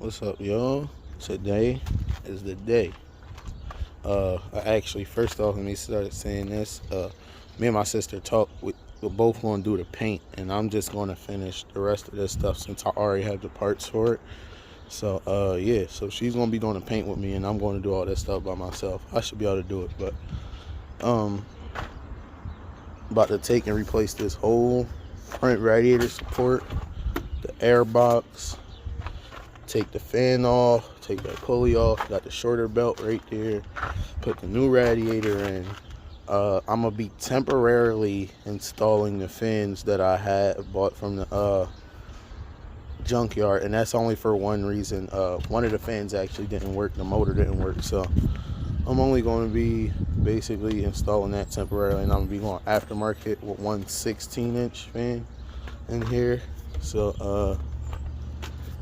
What's up, y'all? Today is the day. First off, let me start saying this. Me and my sister talked. We're both going to do the paint, and I'm just going to finish the rest of this stuff since I already have the parts for it. So, yeah. So she's going to be doing the paint with me, and I'm going to do all this stuff by myself. I should be able to do it, but about to take and replace this whole front radiator support, the air box. Take the fan off, take that pulley off, got the shorter belt right there, put the new radiator in. I'm gonna be temporarily installing the fans that I had bought from the junkyard, and that's only for one reason. One of the fans actually didn't work, the motor didn't work, so I'm only going to be basically installing that temporarily, and I'm gonna be going aftermarket with one 16-inch fan in here. So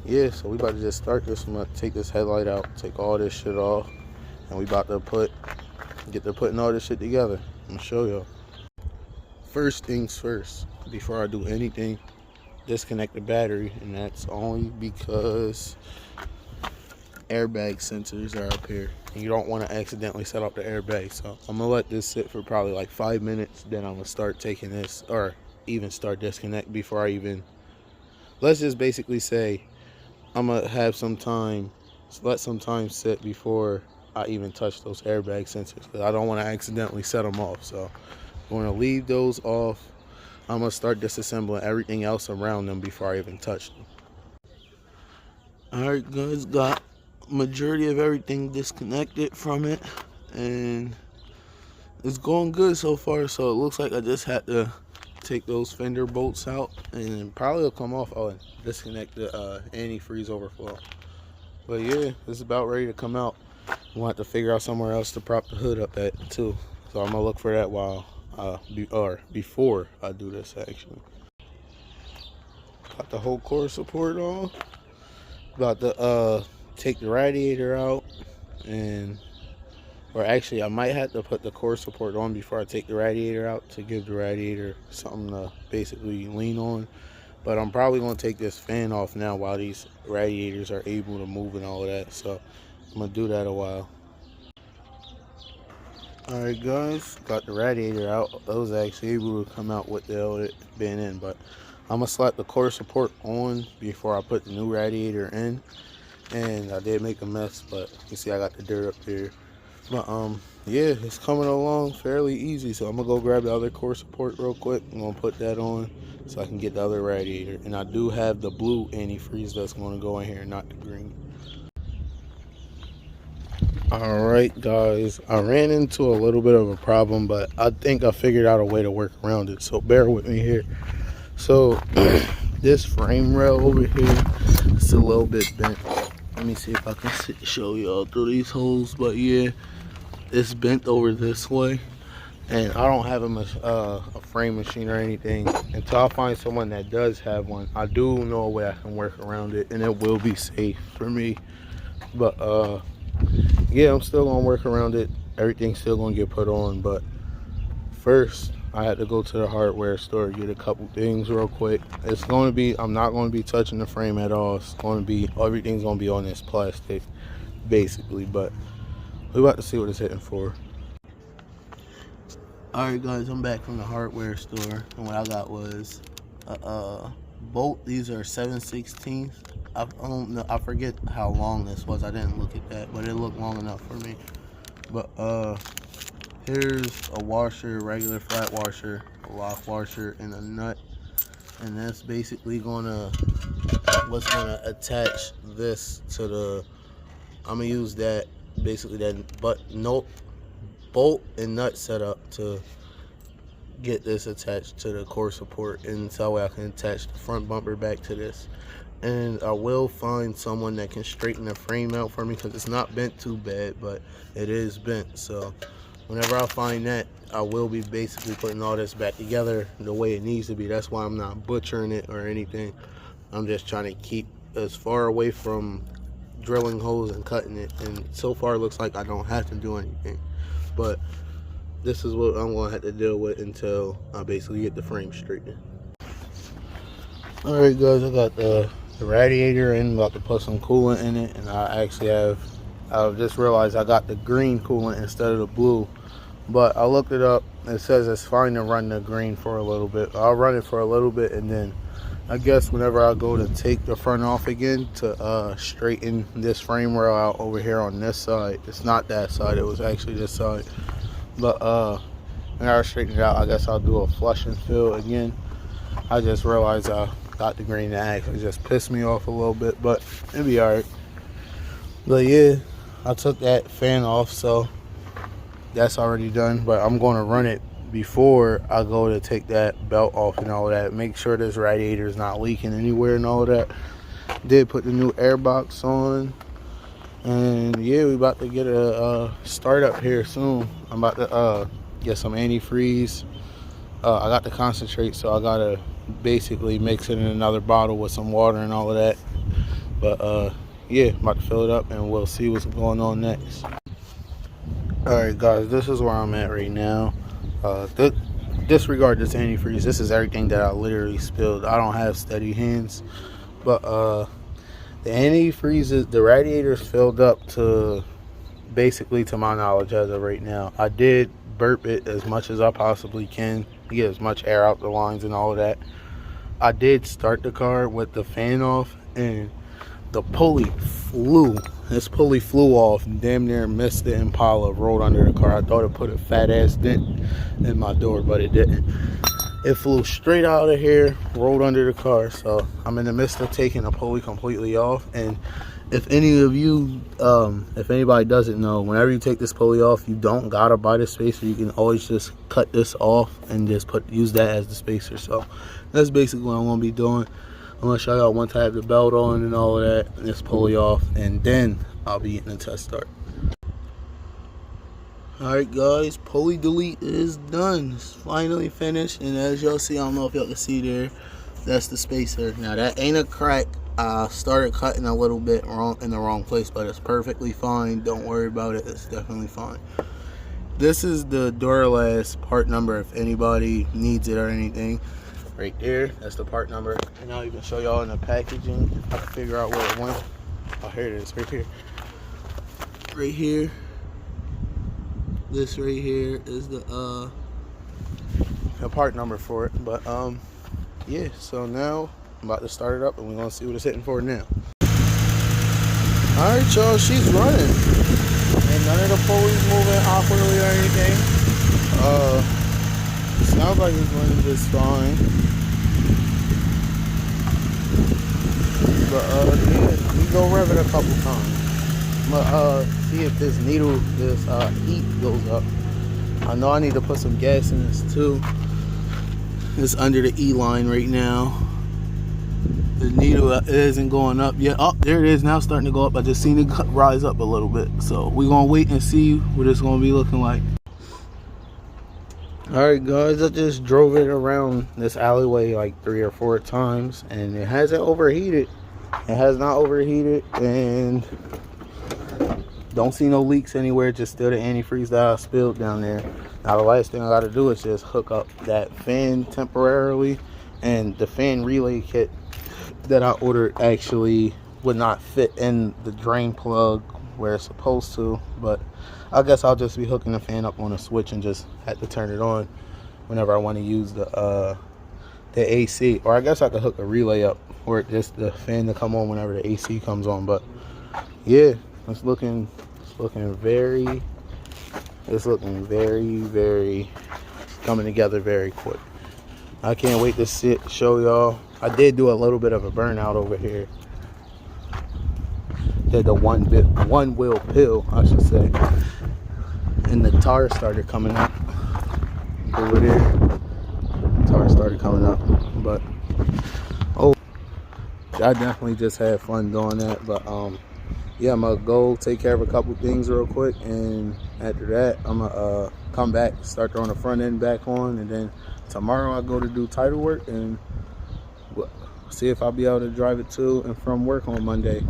yeah, so we about to just start this. I'm gonna take this headlight out, take all this shit off, and we about to get to putting all this shit together. I'm gonna show y'all. First things first, before I do anything, disconnect the battery, and that's only because airbag sensors are up here, and you don't want to accidentally set off the airbag. So I'm gonna let this sit for probably like 5 minutes, then I'm gonna start taking this, or even start disconnect before I even, let's just basically say I'm gonna have some time, let some time sit before I even touch those airbag sensors, because I don't want to accidentally set them off. So I'm gonna leave those off. I'm gonna start disassembling everything else around them before I even touch them. Alright guys, got majority of everything disconnected from it, and it's going good so far. So it looks like I just had to take those fender bolts out, and probably will come off. I'll disconnect the antifreeze overflow. But yeah, it's about ready to come out. We'll have to figure out somewhere else to prop the hood up at too. So I'm gonna look for that while before I do this. Actually, got the whole core support on. About to take the radiator out, and or actually I might have to put the core support on before I take the radiator out to give the radiator something to basically lean on. But I'm probably going to take this fan off now while these radiators are able to move and all of that. So I'm going to do that a while. Alright guys, got the radiator out. I was actually able to come out with the hell it been in, but I'm going to slap the core support on before I put the new radiator in. And I did make a mess, but you see I got the dirt up there. But yeah, it's coming along fairly easy. So I'm gonna go grab the other core support real quick. I'm gonna put that on so I can get the other radiator. And I do have the blue antifreeze that's gonna go in here, not the green. Alright guys, I ran into a little bit of a problem, but I think I figured out a way to work around it, so bear with me here. So this frame rail over here, it's a little bit bent. Let me see if I can show y'all through these holes. But yeah, it's bent over this way, and I don't have a frame machine or anything until I find someone that does have one. I do know a way I can work around it, and it will be safe for me. But yeah, I'm still gonna work around it. Everything's still gonna get put on, but first I had to go to the hardware store, get a couple things real quick. It's going to be, I'm not going to be touching the frame at all. It's going to be, everything's going to be on this plastic basically, but we're about to see what it's hitting for. Alright guys, I'm back from the hardware store, and what I got was bolt. These are 7/16. I don't know, I forget how long this was. I didn't look at that, but it looked long enough for me. But here's a washer, regular flat washer, a lock washer, and a nut. And that's basically what's gonna attach this to the, I'm gonna use that, basically that bolt and nut setup to get this attached to the core support, and so that way I can attach the front bumper back to this. And I will find someone that can straighten the frame out for me, because it's not bent too bad, but it is bent. So whenever I find that, I will be basically putting all this back together the way it needs to be. That's why I'm not butchering it or anything. I'm just trying to keep as far away from drilling holes and cutting it, and so far it looks like I don't have to do anything. But this is what I'm gonna have to deal with until I basically get the frame straightened. Alright guys, I got the the radiator and about to put some coolant in it. And I just realized I got the green coolant instead of the blue. But I looked it up. It says it's fine to run the green for a little bit. I'll run it for a little bit, and then I guess whenever I go to take the front off again to straighten this frame rail out over here on this side. It's not that side, it was actually this side. But when I straighten it out, I guess I'll do a flush and fill again. I just realized I got the green that actually just pissed me off a little bit, but it'll be alright. But yeah, I took that fan off, so that's already done. But I'm going to run it before I go to take that belt off and all that. Make sure this radiator is not leaking anywhere and all that. Did put the new air box on. And yeah, we about to get a start up here soon. I'm about to get some antifreeze. I got the concentrate, so I gotta basically mix it in another bottle with some water and all of that. But yeah, I'm about to fill it up and we'll see what's going on next. Alright guys, this is where I'm at right now. Disregard this antifreeze. This is everything that I literally spilled. I don't have steady hands. But the antifreeze, the radiator's filled up to, basically to my knowledge as of right now. I did burp it as much as I possibly can to get as much air out the lines and all of that. I did start the car with the fan off, and the pulley flew. This pulley flew off and damn near missed the Impala, rolled under the car. I thought it put a fat ass dent in my door, but it didn't. It flew straight out of here, rolled under the car. So I'm in the midst of taking the pulley completely off. And if any of you, if anybody doesn't know, whenever you take this pulley off, you don't gotta buy the spacer. You can always just cut this off and just use that as the spacer. So that's basically what I'm gonna be doing. I'm gonna show y'all once I have the belt on and all of that, and this pulley off, and then I'll be getting a test start. Alright guys, pulley delete is done. It's finally finished, and as y'all see, I don't know if y'all can see there, that's the spacer. Now that ain't a crack. I started cutting a little bit in the wrong place, but it's perfectly fine. Don't worry about it, it's definitely fine. This is the Duralast part number if anybody needs it or anything. Right there, that's the part number. And I'll even show y'all in the packaging. I can figure out where it went. Oh, here it is, right here. Right here. This right here is the part number for it. But yeah, so now I'm about to start it up and we're gonna see what it's hitting for now. Alright y'all, she's running. And none of the pulleys moving awkwardly or anything. Sounds like it's running just fine. But yeah, we go rev it a couple times. But see if this needle, this heat goes up. I know I need to put some gas in this too. It's under the E line right now. The needle isn't going up yet. Oh, there it is now, starting to go up. I just seen it rise up a little bit. So we're gonna wait and see what it's gonna be looking like. Alright guys, I just drove it around this alleyway like 3 or 4 times and it hasn't overheated. It has not overheated, and don't see no leaks anywhere, just still the antifreeze that I spilled down there. Now the last thing I gotta do is just hook up that fan temporarily, and the fan relay kit that I ordered actually would not fit in the drain plug where it's supposed to, but I guess I'll just be hooking the fan up on a switch and just have to turn it on whenever I want to use the AC. Or I guess I could hook a relay up for it, just the fan to come on whenever the AC comes on. But yeah, it's looking very coming together very quick. I can't wait to show y'all. I did do a little bit of a burnout over here. Did the one wheel pill, I should say, and the tar started coming up over there. Tar started coming up, but oh, I definitely just had fun doing that. But yeah, I'm gonna go take care of a couple things real quick, and after that I'm gonna come back, start throwing the front end back on, and then tomorrow I go to do title work and see if I'll be able to drive it to and from work on Monday.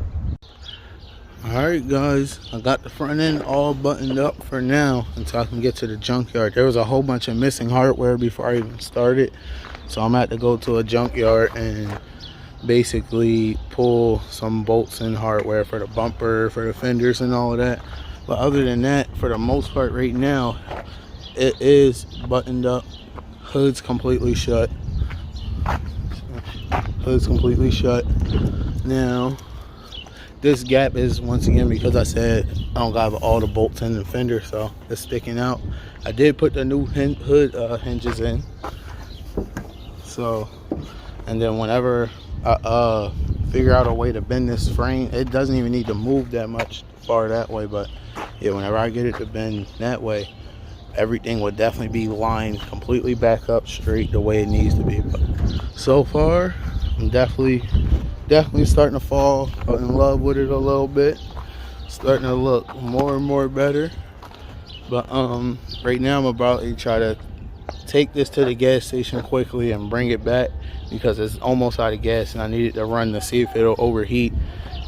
Alright guys, I got the front end all buttoned up for now until I can get to the junkyard. There was a whole bunch of missing hardware before I even started, so I'm gonna have to go to a junkyard and basically pull some bolts and hardware for the bumper, for the fenders and all of that. But other than that, for the most part right now, it is buttoned up. Hood's completely shut. Hood's completely shut. Now, this gap is once again because I said I don't got all the bolts in the fender, so it's sticking out. I did put the new hood hinges in. So, and then whenever I figure out a way to bend this frame, it doesn't even need to move that much far that way, but yeah, whenever I get it to bend that way, everything would definitely be lined completely back up straight the way it needs to be. But so far, I'm definitely starting to fall in love with it a little bit. Starting to look more and more better. But right now I'm about to try to take this to the gas station quickly and bring it back because it's almost out of gas and I need it to run to see if it'll overheat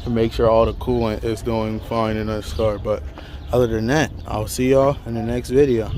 and make sure all the coolant is doing fine in this car. But other than that, I'll see y'all in the next video.